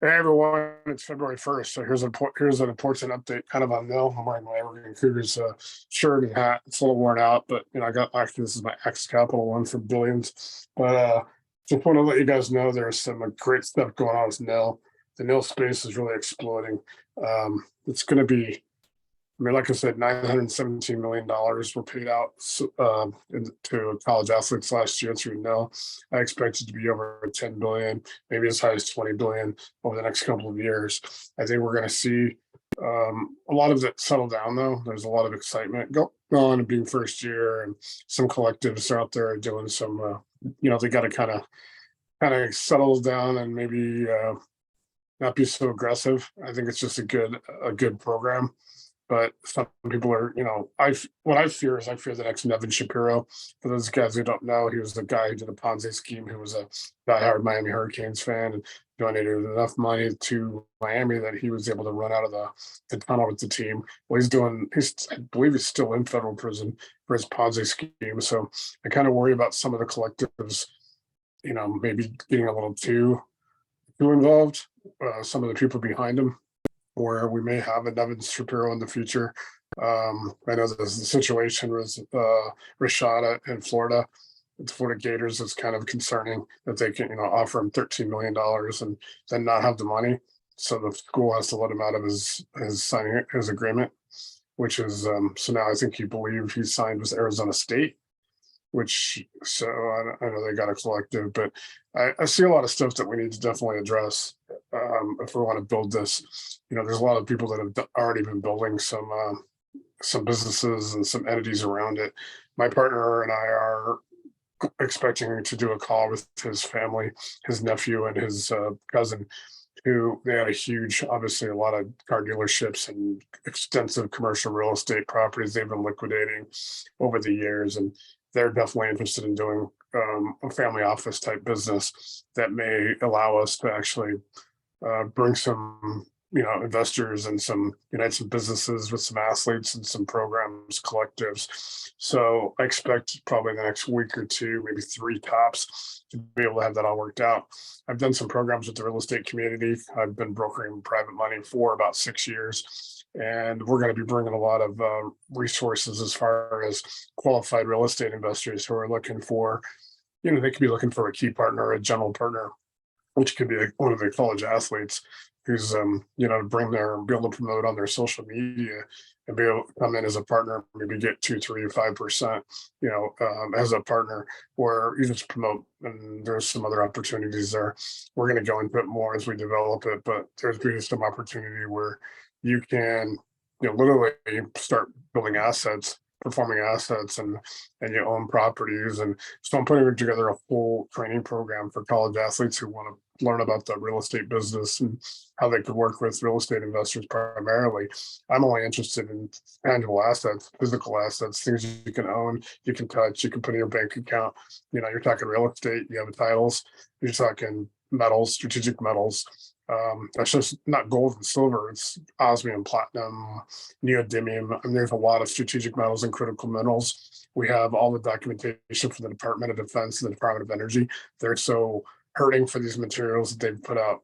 Hey everyone, it's February 1st. So here's an important update kind of on NIL. I'm wearing my Evergreen Cougars shirt and hat. It's a little worn out, but I got actually this is my X Capital one for billions. But just want to let you guys know there's some great stuff going on with NIL. The NIL space is really exploding. It's going to be like I said, $917 million were paid out to college athletes last year through NIL. I expect it to be over 10 billion, maybe as high as 20 billion over the next couple of years. I think we're going to see a lot of it settle down, though. There's a lot of excitement going on being first year, and some collectives are out there doing some. They got to kind of settle down and maybe not be so aggressive. I think it's just a good program. But some people are, what I fear the next Nevin Shapiro. For those guys who don't know, he was the guy who did a Ponzi scheme, who was a diehard Miami Hurricanes fan and donated enough money to Miami that he was able to run out of the tunnel with the team. Well, I believe he's still in federal prison for his Ponzi scheme. So I kind of worry about some of the collectives, maybe getting a little too involved. Some of the people behind him, where we may have a Nevin Shapiro in the future. I know the situation with Rashada in Florida, the Florida Gators, is kind of concerning that they can, offer him $13 million and then not have the money. So the school has to let him out of his signing his agreement, which is so now I think you believe he signed with Arizona State, which so I know they got a collective, but I see a lot of stuff that we need to definitely address if we want to build this. There's a lot of people that have already been building some businesses and some entities around it. My partner and I are expecting to do a call with his family, his nephew and his cousin, who they had obviously a lot of car dealerships and extensive commercial real estate properties they've been liquidating over the years, and they're definitely interested in doing a family office type business that may allow us to actually bring some investors and unite some businesses with some athletes and some programs collectives. So I expect probably in the next week or two, maybe three tops, to be able to have that all worked out. I've done some programs with the real estate community. I've been brokering private money for about 6 years, and we're going to be bringing a lot of resources as far as qualified real estate investors who are looking for, they could be looking for a key partner, a general partner, which could be one of the college athletes who's be able to promote on their social media and be able to come in as a partner, maybe get 2, 3, 5%, as a partner, or you just promote. And there's some other opportunities there. We're going to go into it more as we develop it, but there's been some opportunity where you can, literally start building assets, performing assets, and you own properties. And so I'm putting together a full training program for college athletes who want to learn about the real estate business and how they could work with real estate investors primarily. I'm only interested in tangible assets, physical assets, things you can own, you can touch, you can put in your bank account. You're talking real estate, you have titles, you're talking metals, strategic metals. That's just not gold and silver, it's osmium, platinum, neodymium. There's a lot of strategic metals and critical minerals. We have all the documentation from the Department of Defense and the Department of Energy. They're so hurting for these materials that they've put out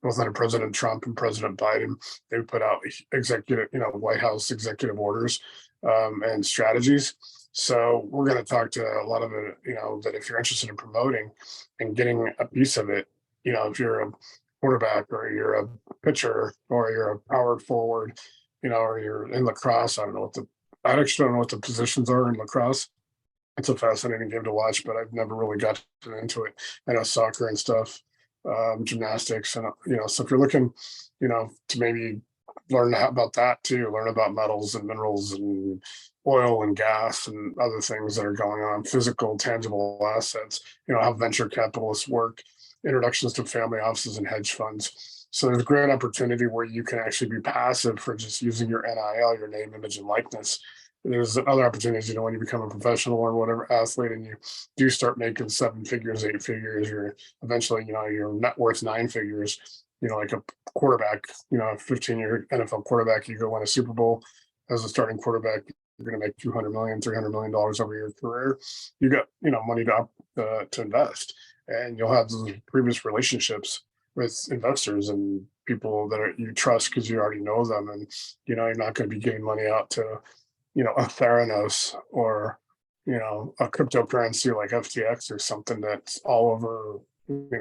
both under President Trump and President Biden. They've put out White House executive orders and strategies. So we're going to talk to a lot of it, that if you're interested in promoting and getting a piece of it, if you're a quarterback or you're a pitcher or you're a power forward, or you're in lacrosse. I actually don't know what the positions are in lacrosse. It's a fascinating game to watch, but I've never really got into it. I know soccer and stuff, gymnastics, and so if you're looking, to maybe learn about that too, learn about metals and minerals and oil and gas and other things that are going on, physical, tangible assets, how venture capitalists work, introductions to family offices and hedge funds. So there's a great opportunity where you can actually be passive for just using your NIL, your name, image, and likeness. There's other opportunities, when you become a professional or whatever athlete and you do start making 7 figures, 8 figures, you're eventually, your net worth 9 figures, like a quarterback, a 15-year NFL quarterback, you go win a Super Bowl as a starting quarterback, you're going to make $200 million, $300 million over your career. You got, money to invest, and you'll have those previous relationships with investors and people that you trust because you already know them, and you're not going to be giving money out to a Theranos or a cryptocurrency like FTX or something that's all over. We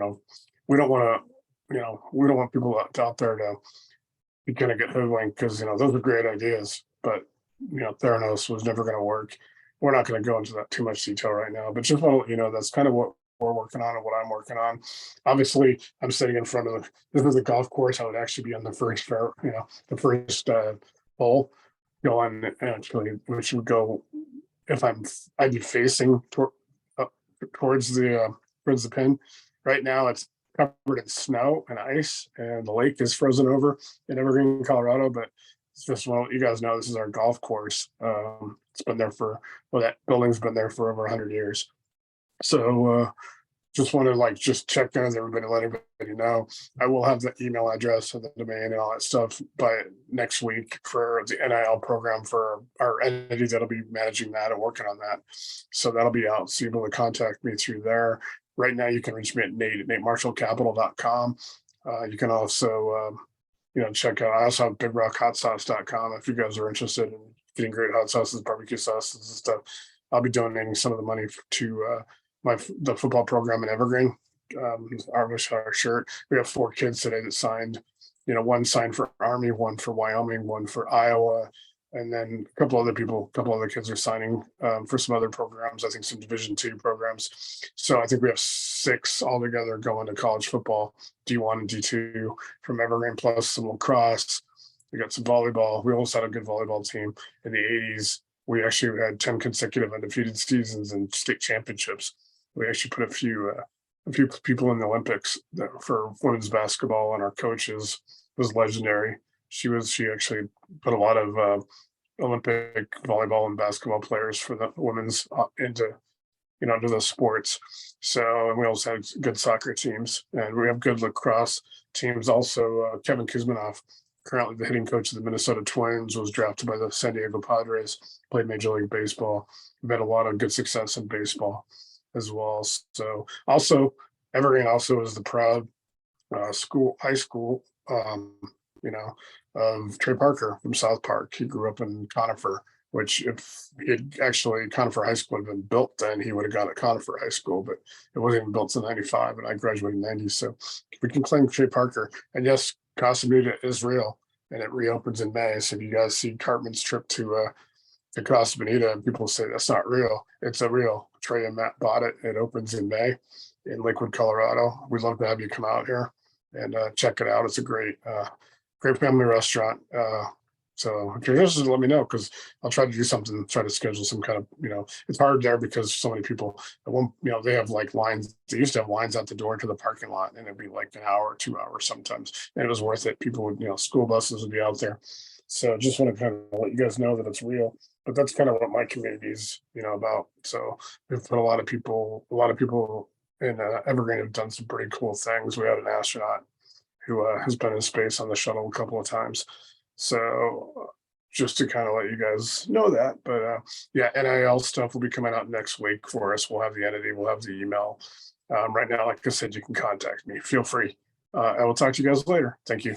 don't want we don't want people out there to be kind of get hoodwinked because those are great ideas, but Theranos was never going to work. We're not going to go into that too much detail right now, but just want to let you know that's kind of what we're working on and what I'm working on. Obviously, I'm sitting in front of this is a golf course. I would actually be on the first fair, the first hole going actually, which would go if I'd be facing towards the pin. Right now, it's covered in snow and ice, and the lake is frozen over in Evergreen, Colorado. But it's just well, you guys know this is our golf course. It's been there that building's been there for over 100 years. So just want to just check in with everybody, let everybody know. I will have the email address and the domain and all that stuff by next week for the NIL program for our entity that'll be managing that and working on that. So that'll be out. So you'll be able to contact me through there. Right now, you can reach me at NateMarshallCapital.com. You can also, check out. I also have BigRockHotSauce.com if you guys are interested in getting great hot sauces, barbecue sauces, and stuff. I'll be donating some of the money to the football program in Evergreen. Our shirt. We have 4 kids today that signed. One signed for Army, one for Wyoming, one for Iowa, and then a couple other kids are signing for some other programs. I think some Division II programs. So I think we have 6 altogether going to college football, D1 and D2 from Evergreen, plus some lacrosse. We got some volleyball. We also had a good volleyball team in the 80s. We actually had 10 consecutive undefeated seasons and state championships. We actually put a few people in the Olympics for women's basketball, and our coach was legendary. She actually put a lot of Olympic volleyball and basketball players for the women's into those sports. So, and we also have good soccer teams, and we have good lacrosse teams. Also, Kevin Kuzminoff, currently the hitting coach of the Minnesota Twins, was drafted by the San Diego Padres. Played Major League Baseball. We've had a lot of good success in baseball as well. So, also Evergreen also is the proud high school, of Trey Parker from South Park. He grew up in Conifer, which if Conifer High School had been built then, he would have gone to Conifer High School, but it wasn't even built until 95, and I graduated in 90. So we can claim Trey Parker. And yes, Casa Bonita is real, and it reopens in May. So if you guys see Cartman's trip to Casa Bonita and people say that's not real, it's a real. Trey and Matt bought it. It opens in May in Lakewood, Colorado. We'd love to have you come out here and check it out. It's a great family restaurant. So if you're interested, let me know, because I'll try to do something, try to schedule some kind of, it's hard there because so many people at one, they have lines. They used to have lines out the door to the parking lot, and it'd be like an hour, 2 hours sometimes. And it was worth it. People would, school buses would be out there. So just want to kind of let you guys know that it's real. But that's kind of what my community is, about. So we've put a lot of people in Evergreen have done some pretty cool things. We had an astronaut who has been in space on the shuttle a couple of times. So just to kind of let you guys know that. But yeah, NIL stuff will be coming out next week for us. We'll have the entity, we'll have the email. Right now, like I said, you can contact me. Feel free. I will talk to you guys later. Thank you.